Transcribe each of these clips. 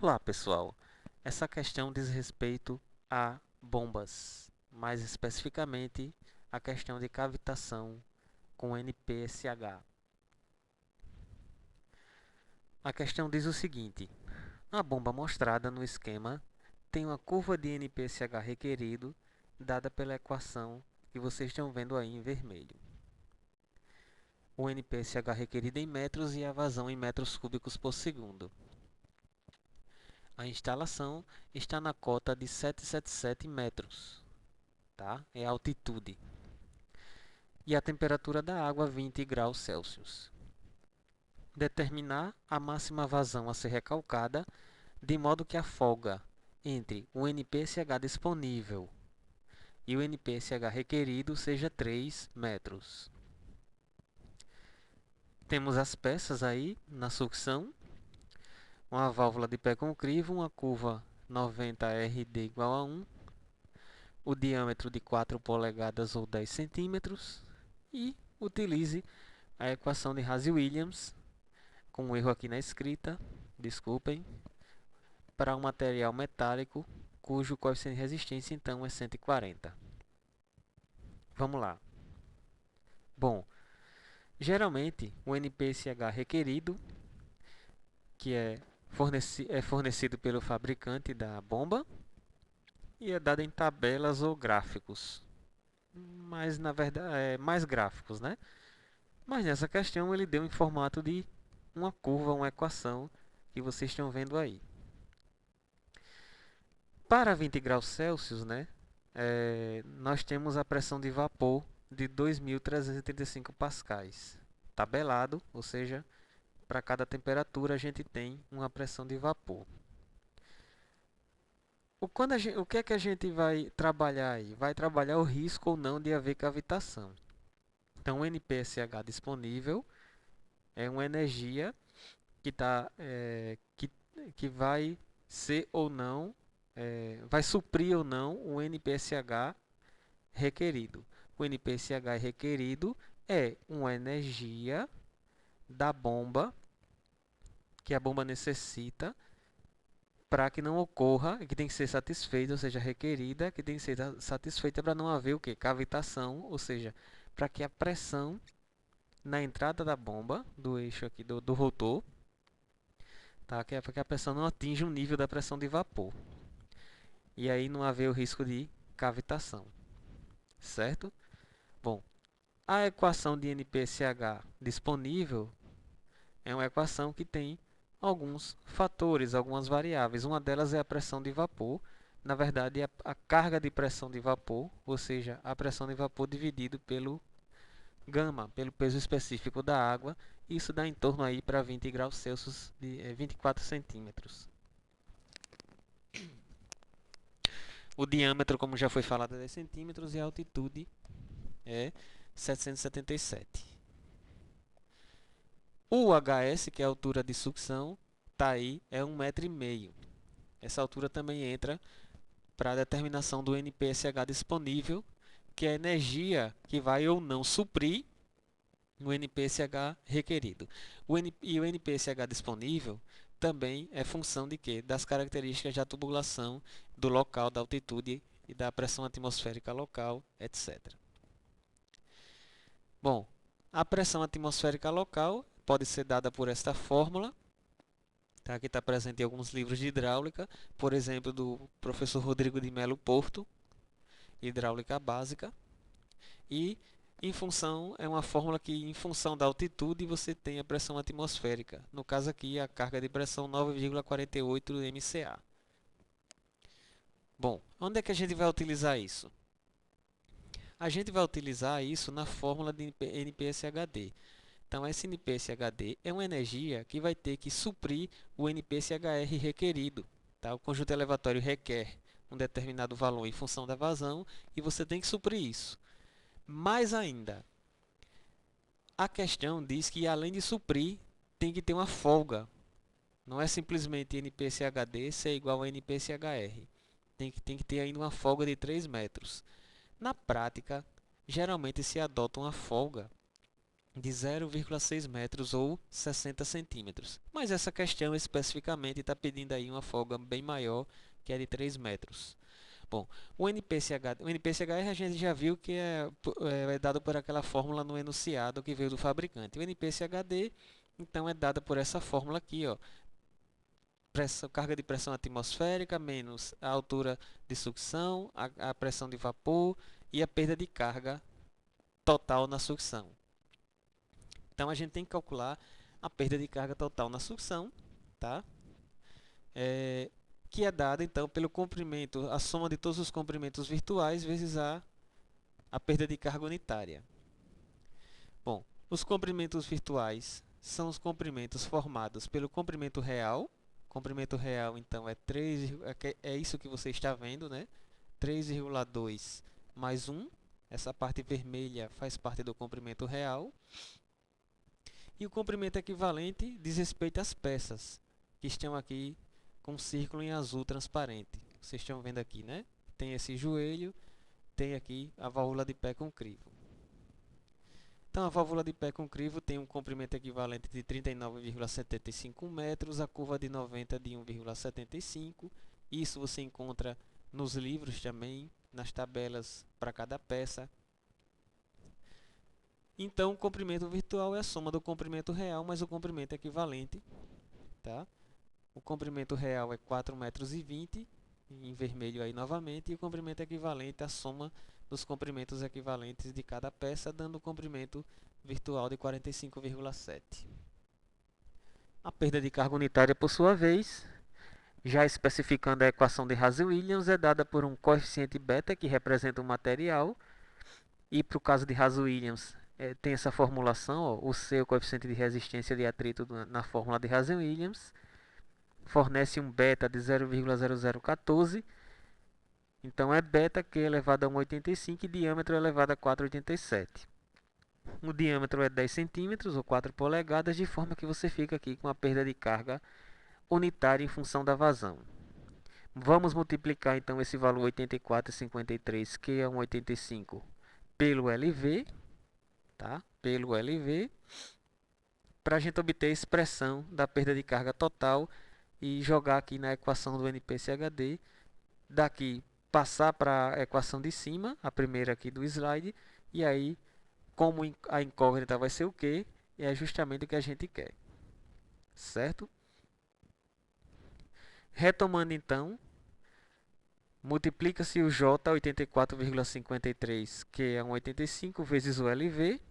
Olá, pessoal. Essa questão diz respeito a bombas, mais especificamente a questão de cavitação com NPSH. A questão diz o seguinte: a bomba mostrada no esquema tem uma curva de NPSH requerido dada pela equação que vocês estão vendo aí em vermelho. O NPSH requerido em metros e a vazão em metros cúbicos por segundo. A instalação está na cota de 777 metros, tá? É a altitude. E a temperatura da água 20 graus Celsius. Determinar a máxima vazão a ser recalcada, de modo que a folga entre o NPSH disponível e o NPSH requerido seja 3 metros. Temos as peças aí na sucção, uma válvula de pé com crivo, uma curva 90 RD igual a 1, o diâmetro de 4 polegadas ou 10 centímetros e utilize a equação de Haase-Williams, com um erro aqui na escrita, desculpem, para um material metálico cujo coeficiente de resistência então é 140. Vamos lá. Bom, geralmente o NPSH requerido, que é fornecido pelo fabricante da bomba e é dado em tabelas ou gráficos, mas na verdade é mais gráficos, né? Mas nessa questão ele deu em formato de uma curva, uma equação que vocês estão vendo aí. Para 20 graus Celsius, né, nós temos a pressão de vapor de 2.335 pascais. Tabelado, ou seja, para cada temperatura a gente tem uma pressão de vapor. O que é que a gente vai trabalhar aí? Vai trabalhar o risco ou não de haver cavitação. Então, o NPSH disponível é uma energia que, que vai ser ou não, vai suprir ou não o NPSH requerido. O NPSH requerido é uma energia da bomba que a bomba necessita para que não ocorra, que tem que ser satisfeita, ou seja, requerida, que tem que ser satisfeita para não haver o que? Cavitação, ou seja, para que a pressão na entrada da bomba, do eixo aqui do rotor, tá? Que é para que a pressão não atinja o nível da pressão de vapor. E aí não haver o risco de cavitação, certo? Bom, a equação de NPSH disponível é uma equação que tem alguns fatores, algumas variáveis. Uma delas é a pressão de vapor. Na verdade, a carga de pressão de vapor, ou seja, a pressão de vapor dividido pelo gama, pelo peso específico da água. Isso dá em torno aí para 20 graus Celsius de 24 centímetros. O diâmetro, como já foi falado, é 10 centímetros e a altitude é 777. O HS, que é a altura de sucção, tá aí, é 1,5 m. Essa altura também entra para a determinação do NPSH disponível, que é a energia que vai ou não suprir o NPSH requerido. E o NPSH disponível também é função de quê? Das características da tubulação, do local, da altitude e da pressão atmosférica local, etc. Bom, a pressão atmosférica local pode ser dada por esta fórmula, tá? Que está presente em alguns livros de hidráulica, por exemplo, do professor Rodrigo de Melo Porto, hidráulica básica. E é uma fórmula que, em função da altitude, você tem a pressão atmosférica. No caso aqui, a carga de pressão 9,48 MCA. Bom, onde é que a gente vai utilizar isso? A gente vai utilizar isso na fórmula de NPSHD. Então, esse NPSHD é uma energia que vai ter que suprir o NPSHR requerido. Tá? O conjunto elevatório requer um determinado valor em função da vazão e você tem que suprir isso. Mais ainda, a questão diz que, além de suprir, tem que ter uma folga. Não é simplesmente NPSHD ser igual a NPSHR. Tem que ter ainda uma folga de 3 metros. Na prática, geralmente se adota uma folga de 0,6 metros ou 60 centímetros. Mas essa questão especificamente está pedindo aí uma folga bem maior, que é de 3 metros. Bom, o NPCHR a gente já viu que é dado por aquela fórmula no enunciado que veio do fabricante. O NPCHD, então, é dado por essa fórmula aqui, ó. Carga de pressão atmosférica menos a altura de sucção, a pressão de vapor e a perda de carga total na sucção. Então, a gente tem que calcular a perda de carga total na sucção, tá? Que é dada então pelo comprimento, a soma de todos os comprimentos virtuais vezes a perda de carga unitária. Bom, os comprimentos virtuais são os comprimentos formados pelo comprimento real. Comprimento real então é 3, é isso que você está vendo, né? 3,2 mais 1. Essa parte vermelha faz parte do comprimento real. E o comprimento equivalente diz respeito às peças, que estão aqui com um círculo em azul transparente. Vocês estão vendo aqui, né? Tem esse joelho, tem aqui a válvula de pé com crivo. Então, a válvula de pé com crivo tem um comprimento equivalente de 39,75 metros, a curva de 90 de 1,75. Isso você encontra nos livros também, nas tabelas para cada peça. Então, o comprimento virtual é a soma do comprimento real mais o comprimento equivalente, tá? O comprimento real é 4,20 metros, em vermelho aí novamente, e o comprimento equivalente é a soma dos comprimentos equivalentes de cada peça, dando o comprimento virtual de 45,7. A perda de carga unitária, por sua vez, já especificando a equação de Hasse-Williams, é dada por um coeficiente beta, que representa o material, e para o caso de Hasse-Williams, tem essa formulação, ó, o C, o coeficiente de resistência de atrito na fórmula de Hasse-Williams, fornece um beta de 0,0014. Então é beta que é elevado a 1,85 e diâmetro é elevado a 4,87. O diâmetro é 10 centímetros ou 4 polegadas, de forma que você fica aqui com a perda de carga unitária em função da vazão. Vamos multiplicar então esse valor 84,53, que é 1,85, pelo LV, tá? Pelo LV, para a gente obter a expressão da perda de carga total e jogar aqui na equação do NPCHD. Daqui passar para a equação de cima, a primeira aqui do slide, e aí, como a incógnita vai ser o Q, é justamente o que a gente quer, certo? Retomando então, multiplica-se o J 84,53, que é 1,85 vezes o LV,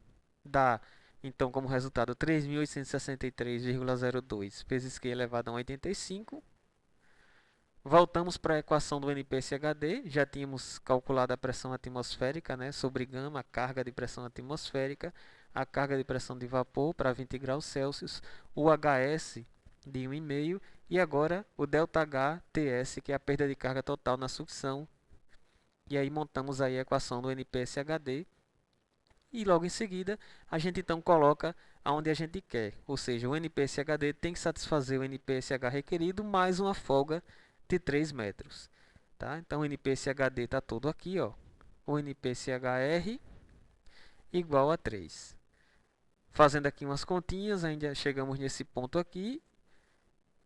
dá então como resultado 3.863,02 vezes Q elevado a 1,85. Voltamos para a equação do NPCHD, já tínhamos calculado a pressão atmosférica, né, sobre gama, a carga de pressão atmosférica, a carga de pressão de vapor para 20 graus Celsius, o HS de 1,5 e agora o ΔH TS, que é a perda de carga total na sucção. E aí montamos aí a equação do NPCHD e logo em seguida a gente então coloca aonde a gente quer, ou seja, o NPCHD tem que satisfazer o NPSH requerido mais uma folga de 3 metros. Tá? Então o NPCHD está todo aqui, ó. O NPCHR igual a 3. Fazendo aqui umas continhas, ainda chegamos nesse ponto aqui.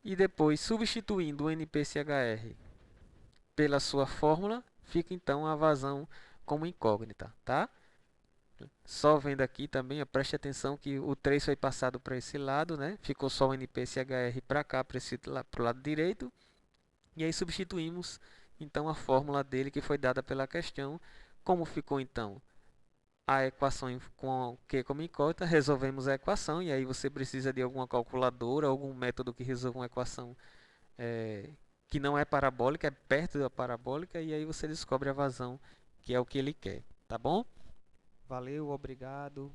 E depois, substituindo o NPCHR pela sua fórmula, fica então a vazão como incógnita. Tá? Só vendo aqui também, ó, preste atenção que o 3 foi passado para esse lado, né? Ficou só o NPCHR para cá, para o lado direito. E aí substituímos então a fórmula dele que foi dada pela questão. Como ficou então a equação com Q como incógnita, resolvemos a equação e aí você precisa de alguma calculadora, algum método que resolva uma equação que não é parabólica, é perto da parabólica e aí você descobre a vazão que é o que ele quer, tá bom? Valeu, obrigado.